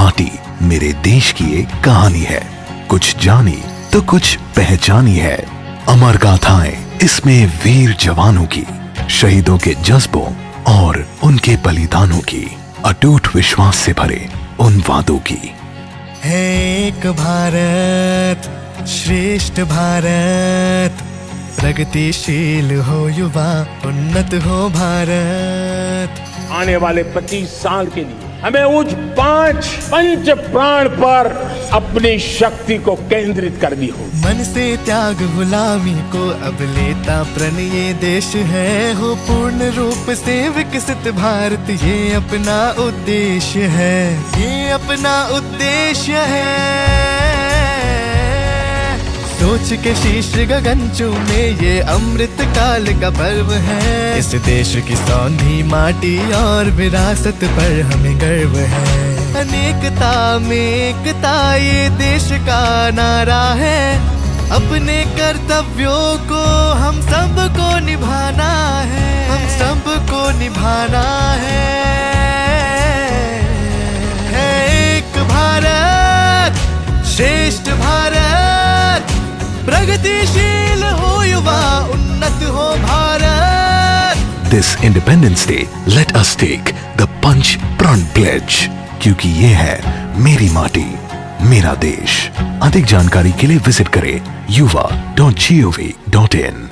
माटी मेरे देश की एक कहानी है। कुछ जानी तो कुछ पहचानी है। अमर गाथाएं इसमें वीर जवानों की, शहीदों के जज्बों और उनके बलिदानों की, अटूट विश्वास से भरे उन वादों की। है एक भारत, श्रेष्ठ भारत, प्रगतिशील हो युवा, उन्नत हो भारत। आने वाले 25 साल के लिए हमें उस 5 पंच प्राण पर अपनी शक्ति को केंद्रित करनी होगी। मन से त्याग गुलामी को अब लेता प्रण ये देश है, हो पूर्ण रूप से विकसित भारत ये अपना उद्देश्य है, ये अपना उद्देश्य है। सोच के शीश गगन चूमे ये अमृत काल का पर्व है, इस देश की सौंधी माटी और विरासत पर हमें गर्व है। अनेकता में एकता ये देश का नारा है, अपने कर्तव्यों को हम सबको निभाना है, हम सबको निभाना है। एक भारत, श्रेष्ठ भारत, प्रगतिशील हो युवा, उन्नत हो Bharat. This Independence Day, let us take the Panch Pran Pledge, क्योंकि ये है मेरी माटी मेरा देश। अधिक जानकारी के लिए विजिट करें yuva.gov.in।